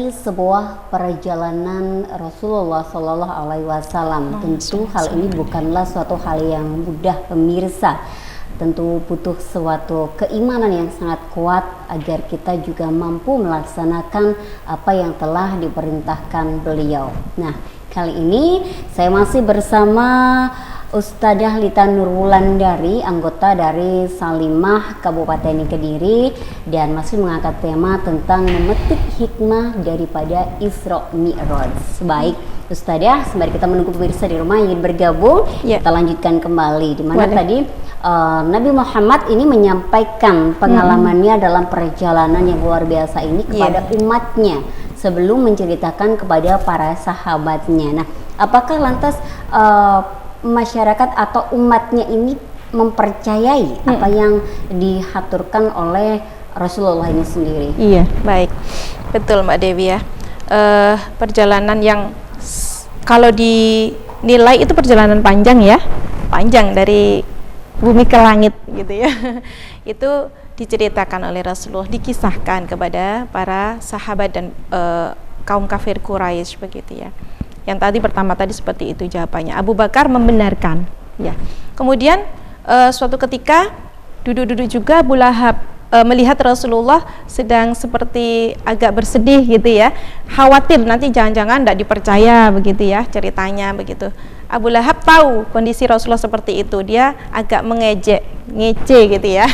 dari sebuah perjalanan Rasulullah Shallallahu Alaihi Wasallam. Tentu hal ini bukanlah suatu hal yang mudah, pemirsa. Tentu butuh suatu keimanan yang sangat kuat agar kita juga mampu melaksanakan apa yang telah diperintahkan beliau. Nah, kali ini saya masih bersama Ustadzah Lita Nurwulandari, anggota dari Salimah Kabupaten Kediri, dan masih mengangkat tema tentang memetik hikmah daripada Isra Mi'raj. Baik, Ustadzah, sembari kita menunggu pemirsa di rumah yang ingin bergabung, kita lanjutkan kembali. Di mana tadi Nabi Muhammad ini menyampaikan pengalamannya dalam perjalanan yang luar biasa ini kepada umatnya sebelum menceritakan kepada para sahabatnya. Nah, apakah lantas masyarakat atau umatnya ini mempercayai apa yang dihaturkan oleh Rasulullah ini sendiri? Iya, baik, betul Mbak Dewi ya. Perjalanan yang kalau dinilai itu perjalanan panjang ya, panjang dari bumi ke langit gitu ya. Itu diceritakan oleh Rasulullah, dikisahkan kepada para sahabat dan kaum kafir Quraisy begitu ya. Yang tadi pertama tadi seperti itu jawabannya. Abu Bakar membenarkan ya. Kemudian suatu ketika duduk-duduk juga Abu Lahab melihat Rasulullah sedang seperti agak bersedih gitu ya, khawatir nanti jangan-jangan tidak dipercaya begitu ya ceritanya begitu. Abu Lahab tahu kondisi Rasulullah seperti itu, dia agak mengejek, ngece gitu ya.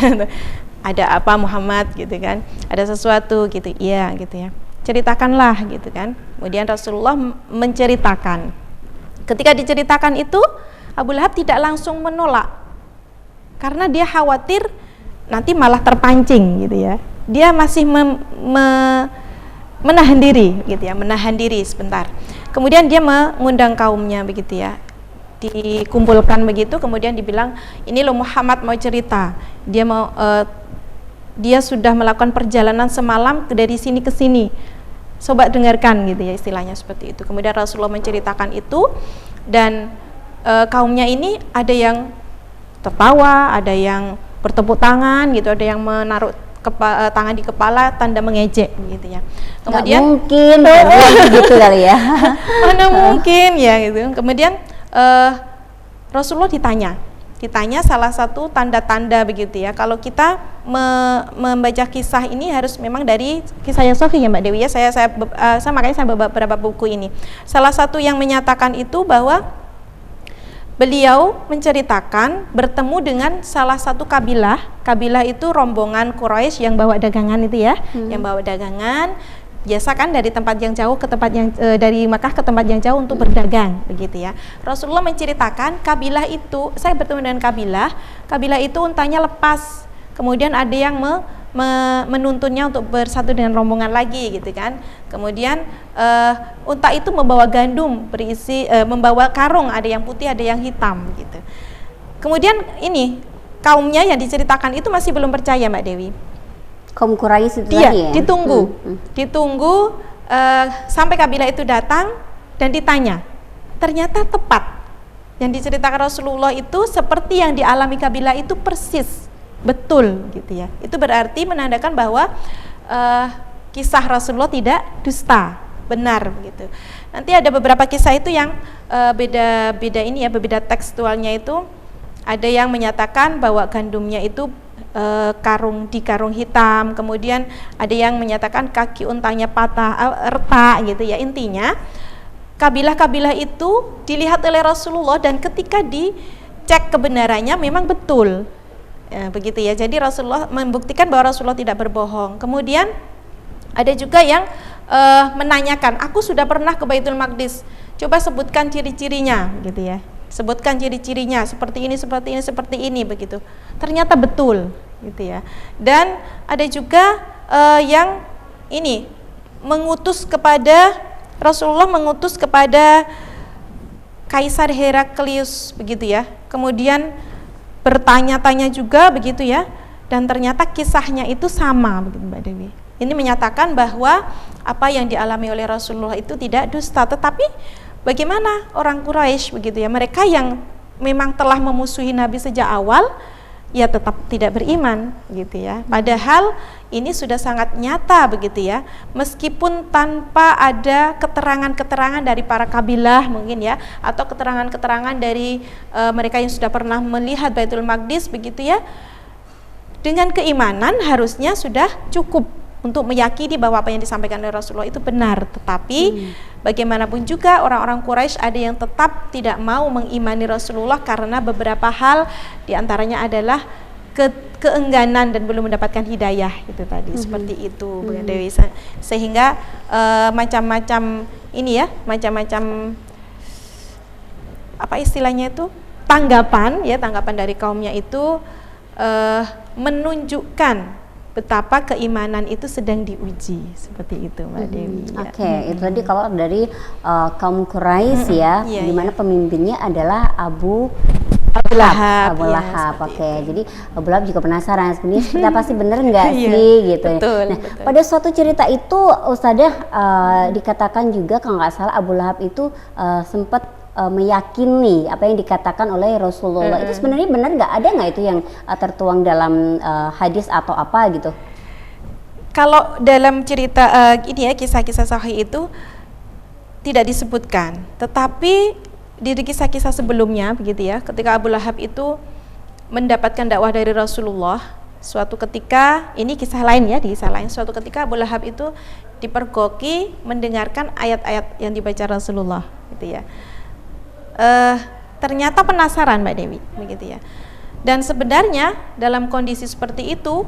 Ada apa Muhammad gitu kan, ada sesuatu gitu, iya gitu ya, ceritakanlah gitu kan. Kemudian Rasulullah menceritakan. Ketika diceritakan itu, Abu Lahab tidak langsung menolak karena dia khawatir nanti malah terpancing gitu ya. Dia masih menahan diri gitu ya, menahan diri sebentar. Kemudian dia mengundang kaumnya begitu ya, dikumpulkan begitu. Kemudian dibilang, ini loh Muhammad mau cerita, dia sudah melakukan perjalanan semalam dari sini ke sini, coba dengarkan gitu ya, istilahnya seperti itu. Kemudian Rasulullah menceritakan itu, dan kaumnya ini ada yang tertawa, ada yang bertepuk tangan gitu, ada yang menaruh tangan di kepala tanda mengejek gitu ya. Kemudian mungkin gitu kali ya. Mana mungkin ya gitu. Kemudian Rasulullah ditanya salah satu tanda-tanda begitu ya. Kalau kita membaca kisah ini harus memang dari kisah yang sahih ya Mbak Dewi ya. Makanya saya bawa beberapa buku ini. Salah satu yang menyatakan itu bahwa beliau menceritakan bertemu dengan salah satu kabilah. Kabilah itu rombongan Quraisy yang bawa dagangan itu ya, yang bawa dagangan. Biasa kan dari tempat yang jauh ke tempat yang dari Makkah ke tempat yang jauh untuk berdagang begitu ya. Rasulullah menceritakan kabilah itu, saya bertemu dengan kabilah itu untanya lepas. Kemudian ada yang menuntunnya untuk bersatu dengan rombongan lagi gitu kan. Kemudian unta itu membawa gandum berisi membawa karung, ada yang putih ada yang hitam gitu. Kemudian ini kaumnya yang diceritakan itu masih belum percaya Mbak Dewi. Kaum Quraisy itu iya, tadi ya? Ditunggu sampai kabilah itu datang dan ditanya. Ternyata tepat yang diceritakan Rasulullah itu seperti yang dialami kabilah itu persis, betul gitu ya. Itu berarti menandakan bahwa kisah Rasulullah tidak dusta, benar gitu. Nanti ada beberapa kisah itu yang beda ini ya, berbeda tekstualnya itu. Ada yang menyatakan bahwa gandumnya itu karung hitam, kemudian ada yang menyatakan kaki untanya patah, retak gitu ya. Intinya kabilah-kabilah itu dilihat oleh Rasulullah dan ketika dicek kebenarannya memang betul ya, begitu ya. Jadi Rasulullah membuktikan bahwa Rasulullah tidak berbohong. Kemudian ada juga yang menanyakan, aku sudah pernah ke Baitul Maqdis, coba sebutkan ciri-cirinya gitu ya. Sebutkan ciri-cirinya seperti ini begitu. Ternyata betul gitu ya. Dan ada juga yang ini Rasulullah mengutus kepada Kaisar Heraklius begitu ya. Kemudian bertanya-tanya juga begitu ya. Dan ternyata kisahnya itu sama begitu Mbak Dewi. Ini menyatakan bahwa apa yang dialami oleh Rasulullah itu tidak dusta, tetapi bagaimana orang Quraisy begitu ya, mereka yang memang telah memusuhi Nabi sejak awal ya tetap tidak beriman gitu ya. Padahal ini sudah sangat nyata begitu ya. Meskipun tanpa ada keterangan-keterangan dari para kabilah mungkin ya, atau keterangan-keterangan dari mereka yang sudah pernah melihat Baitul Maqdis begitu ya. Dengan keimanan harusnya sudah cukup untuk meyakini bahwa apa yang disampaikan oleh Rasulullah itu benar. Tetapi bagaimanapun juga orang-orang Quraisy ada yang tetap tidak mau mengimani Rasulullah karena beberapa hal, diantaranya adalah keengganan dan belum mendapatkan hidayah itu tadi. Seperti itu Bu Dewi. Sehingga macam-macam ini ya, macam-macam apa istilahnya itu, tanggapan dari kaumnya itu menunjukkan betapa keimanan itu sedang diuji, seperti itu Mbak Dewi. Oke, itu tadi kalau dari kaum Quraisy ya, di mana pemimpinnya adalah Abu Lahab. Oke, jadi Abu Lahab juga penasaran sebenarnya seperti apa sih, bener nggak sih gitu. Betul, nah, betul. pada suatu cerita itu Ustadzah dikatakan juga kalau nggak salah Abu Lahab itu sempat meyakini apa yang dikatakan oleh Rasulullah. Itu sebenarnya benar nggak, ada nggak itu yang tertuang dalam hadis atau apa gitu? Kalau dalam cerita ini ya, kisah-kisah sahih itu tidak disebutkan, tetapi di kisah-kisah sebelumnya begitu ya, ketika Abu Lahab itu mendapatkan dakwah dari Rasulullah, suatu ketika, ini kisah lain ya, di kisah lain, suatu ketika Abu Lahab itu dipergoki mendengarkan ayat-ayat yang dibaca Rasulullah gitu ya. Ternyata penasaran Mbak Dewi begitu ya. Dan sebenarnya dalam kondisi seperti itu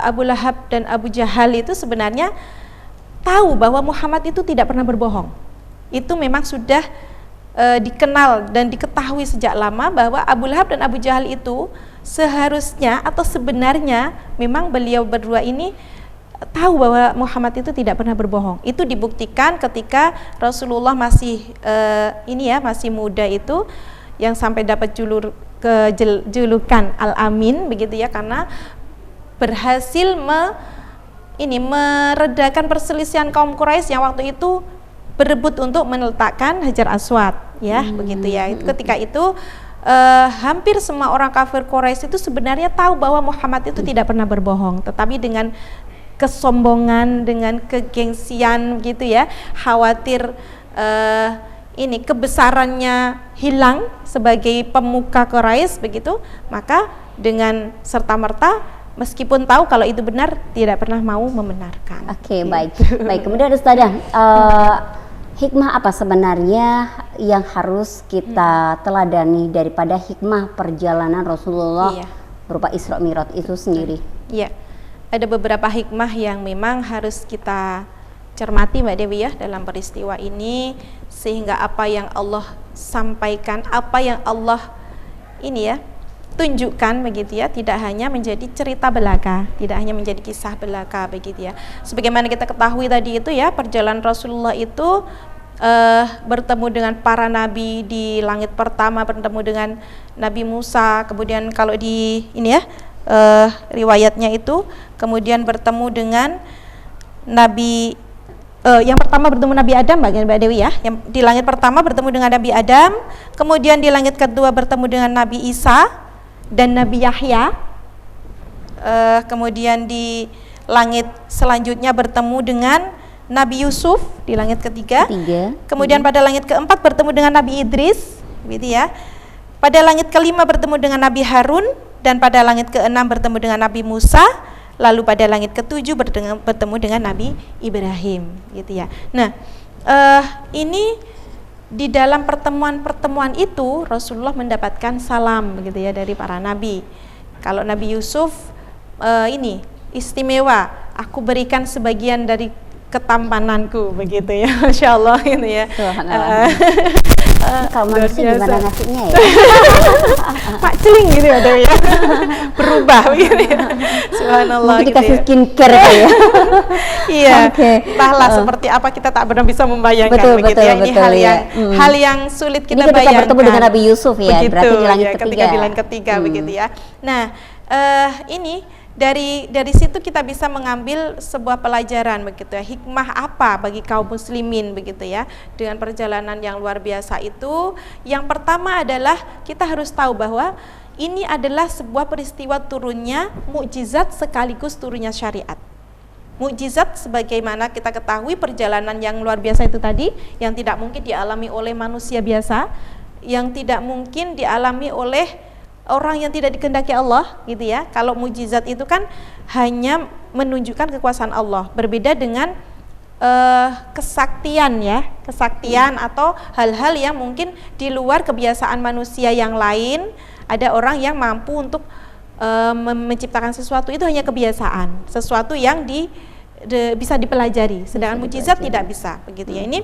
Abu Lahab dan Abu Jahal itu sebenarnya tahu bahwa Muhammad itu tidak pernah berbohong. Itu memang sudah dikenal dan diketahui sejak lama bahwa Abu Lahab dan Abu Jahal itu seharusnya atau sebenarnya memang beliau berdua ini tahu bahwa Muhammad itu tidak pernah berbohong. Itu dibuktikan ketika Rasulullah masih masih muda itu, yang sampai dapat julukan Al-Amin begitu ya, karena berhasil meredakan perselisihan kaum Quraisy yang waktu itu berebut untuk meletakkan Hajar Aswad ya, begitu ya. Ketika itu hampir semua orang kafir Quraisy itu sebenarnya tahu bahwa Muhammad itu tidak pernah berbohong, tetapi dengan kesombongan, dengan kegengsian gitu ya, khawatir kebesarannya hilang sebagai pemuka Quraisy begitu, maka dengan serta-merta meskipun tahu kalau itu benar tidak pernah mau membenarkan. Oke, baik. Kemudian Ustadzah, hikmah apa sebenarnya yang harus kita teladani daripada hikmah perjalanan Rasulullah berupa Isra Mi'raj itu sendiri? Iya. Ada beberapa hikmah yang memang harus kita cermati Mbak Dewi ya dalam peristiwa ini, sehingga apa yang Allah sampaikan, apa yang Allah tunjukkan begitu ya, tidak hanya menjadi cerita belaka, tidak hanya menjadi kisah belaka begitu ya. Sebagaimana kita ketahui tadi itu ya, perjalanan Rasulullah itu bertemu dengan para nabi di langit pertama, bertemu dengan Nabi Musa, kemudian kalau di riwayatnya itu kemudian bertemu dengan Nabi yang pertama bertemu Nabi Adam Mbak Dewi ya, yang di langit pertama bertemu dengan Nabi Adam, kemudian di langit kedua bertemu dengan Nabi Isa dan Nabi Yahya, kemudian di langit selanjutnya bertemu dengan Nabi Yusuf di langit ketiga. Kemudian pada langit keempat bertemu dengan Nabi Idris gitu ya. Pada langit kelima bertemu dengan Nabi Harun, dan pada langit keenam bertemu dengan Nabi Musa, lalu pada langit ketujuh bertemu dengan Nabi Ibrahim gitu ya. Nah, ini di dalam pertemuan-pertemuan itu Rasulullah mendapatkan salam begitu ya dari para nabi. Kalau Nabi Yusuf istimewa, aku berikan sebagian dari ketampananku begitu ya, Masya Allah gitu ya. Kalau manusia gimana ngasihnya ya? Pak celing gitu ya Dewi ya, berubah begitu ya. Subhanallah mungkin gitu dikasih ya. skincare ya. Iya, entahlah seperti apa, kita tak benar bisa membayangkan begitu ya. Ini hal yang sulit kita bayangkan. Ini bertemu dengan Nabi Yusuf ya, begitu, berarti di langit ya, ketiga. ketika di langit ketiga begitu ya. Nah, ini dari situ kita bisa mengambil sebuah pelajaran begitu ya, hikmah apa bagi kaum muslimin begitu ya dengan perjalanan yang luar biasa itu. Yang pertama adalah kita harus tahu bahwa ini adalah sebuah peristiwa turunnya mukjizat sekaligus turunnya syariat. Mukjizat sebagaimana kita ketahui perjalanan yang luar biasa itu tadi, yang tidak mungkin dialami oleh manusia biasa, yang tidak mungkin dialami oleh orang yang tidak dikehendaki Allah, gitu ya. Kalau mukjizat itu kan hanya menunjukkan kekuasaan Allah, berbeda dengan kesaktian ya, kesaktian atau hal-hal yang mungkin di luar kebiasaan manusia yang lain. Ada orang yang mampu untuk menciptakan sesuatu, itu hanya kebiasaan, sesuatu yang bisa dipelajari, sedangkan mukjizat tidak bisa, begitu ya. Ini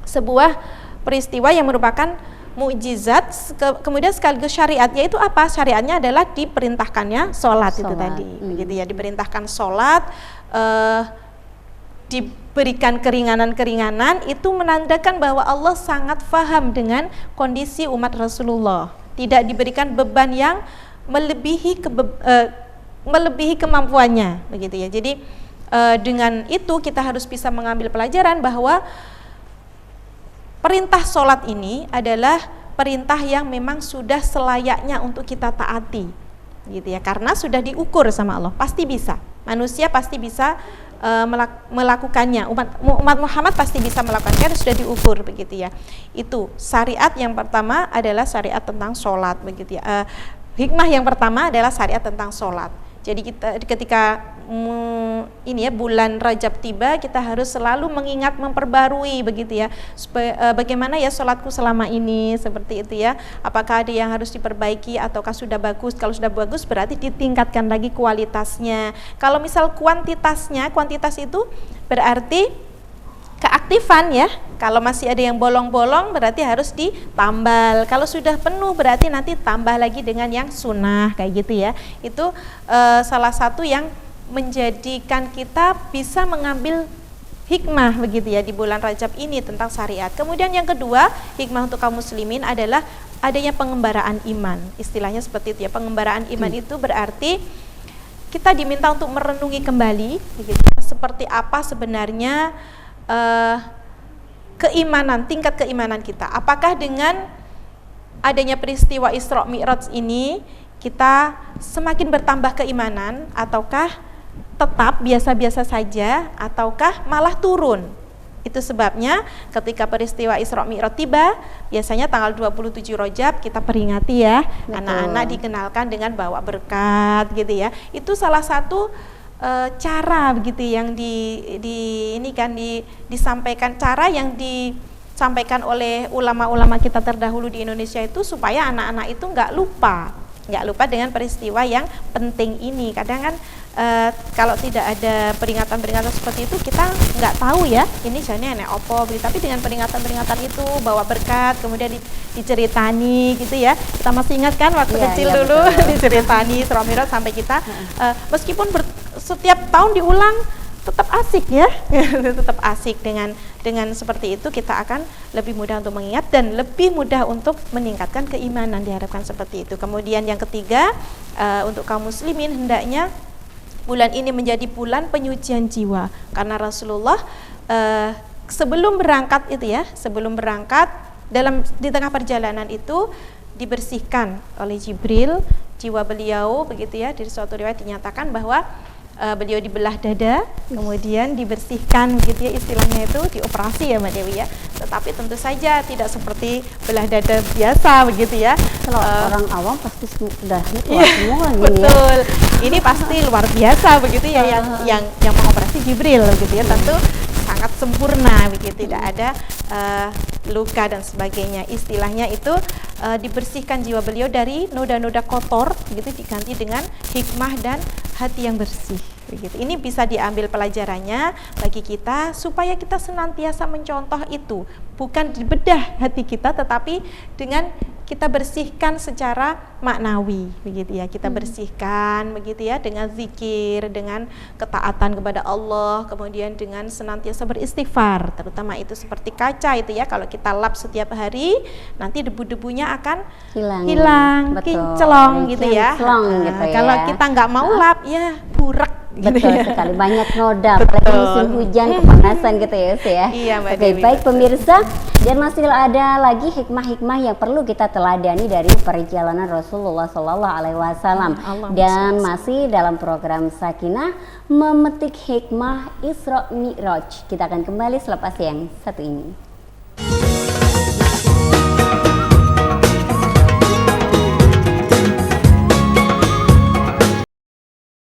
sebuah peristiwa yang merupakan mukjizat, kemudian sekaligus syariat, yaitu apa? Syariatnya adalah diperintahkannya sholat itu tadi, begitu ya, diperintahkan sholat, diberikan keringanan-keringanan, itu menandakan bahwa Allah sangat paham dengan kondisi umat Rasulullah. Tidak diberikan beban yang melebihi kemampuannya, begitu ya. Jadi dengan itu kita harus bisa mengambil pelajaran bahwa perintah sholat ini adalah perintah yang memang sudah selayaknya untuk kita taati, gitu ya. Karena sudah diukur sama Allah, pasti bisa. Manusia pasti bisa melakukannya, umat Muhammad pasti bisa melakukannya, sudah diukur, begitu ya. Itu syariat yang pertama adalah syariat tentang sholat, begitu ya. Hikmah yang pertama adalah syariat tentang sholat. Jadi kita ketika ini ya bulan Rajab tiba, kita harus selalu mengingat, memperbarui, begitu ya, supaya, bagaimana ya sholatku selama ini, seperti itu ya. Apakah ada yang harus diperbaiki ataukah sudah bagus? Kalau sudah bagus berarti ditingkatkan lagi kualitasnya. Kalau misal kuantitas itu berarti keaktifan ya. Kalau masih ada yang bolong-bolong berarti harus ditambal. Kalau sudah penuh berarti nanti tambah lagi dengan yang sunnah, kayak gitu ya. Itu salah satu yang menjadikan kita bisa mengambil hikmah, begitu ya, di bulan Rajab ini tentang syariat. Kemudian yang kedua, hikmah untuk kaum muslimin adalah adanya pengembaraan iman. Istilahnya seperti itu ya. Pengembaraan iman itu berarti kita diminta untuk merenungi kembali, begitu, seperti apa sebenarnya keimanan, tingkat keimanan kita. Apakah dengan adanya peristiwa Isra Mi'raj ini kita semakin bertambah keimanan, ataukah tetap biasa-biasa saja, ataukah malah turun? Itu sebabnya ketika peristiwa Isra Mi'raj tiba, biasanya tanggal 27 Rajab kita peringati ya, anak-anak dikenalkan dengan bawa berkat, gitu ya. Itu salah satu cara, begitu, yang disampaikan, cara yang disampaikan oleh ulama-ulama kita terdahulu di Indonesia itu supaya anak-anak itu nggak lupa dengan peristiwa yang penting ini. Kadang kan kalau tidak ada peringatan-peringatan seperti itu, kita nggak tahu ya ini jadinya enek opo, tapi dengan peringatan-peringatan itu bawa berkat, kemudian diceritani, gitu ya. Kita masih ingat kan waktu kecil dulu diceritani Isra Mi'raj sampai kita meskipun setiap tahun diulang tetap asik ya. Tetap asik. Dengan seperti itu kita akan lebih mudah untuk mengingat dan lebih mudah untuk meningkatkan keimanan, diharapkan seperti itu. Kemudian yang ketiga, untuk kaum muslimin hendaknya bulan ini menjadi bulan penyucian jiwa, karena Rasulullah sebelum berangkat di tengah perjalanan itu dibersihkan oleh Jibril jiwa beliau, begitu ya. Di suatu riwayat dinyatakan bahwa beliau dibelah dada, kemudian dibersihkan, begitu ya, istilahnya itu dioperasi ya Mbak Dewi ya. Tetapi tentu saja tidak seperti belah dada biasa, begitu ya. Kalau orang awam pasti sudah keluar semua gini. Betul. Ini pasti luar biasa, begitu ya, yang mengoperasi Jibril, begitu ya. Tentu sangat sempurna, begitu, tidak ada luka dan sebagainya. Istilahnya itu dibersihkan jiwa beliau dari noda-noda kotor, begitu, diganti dengan hikmah dan hati yang bersih, begitu. Ini bisa diambil pelajarannya bagi kita supaya kita senantiasa mencontoh itu, bukan dibedah hati kita, tetapi dengan kita bersihkan secara maknawi, begitu ya. Kita bersihkan, begitu ya, dengan zikir, dengan ketaatan kepada Allah, kemudian dengan senantiasa beristighfar, terutama itu seperti kaca itu ya. Kalau kita lap setiap hari, nanti debu-debunya akan hilang, kinclong, gitu ya. Gitu ya. Kalau kita nggak mau lap, ya burek Betul ya. sekali, banyak noda, Betul. apalagi musim hujan, kepanasan gitu ya Ustaz ya. Iya, Mbak Oke, Dewi, baik betul. pemirsa, dan masih ada lagi hikmah-hikmah yang perlu kita teladani dari perjalanan Rasulullah Shallallahu Alaihi Wasallam. Allahumma Dan sholli. masih dalam program Sakinah memetik hikmah Isra Mi'raj. Kita akan kembali selepas yang satu ini.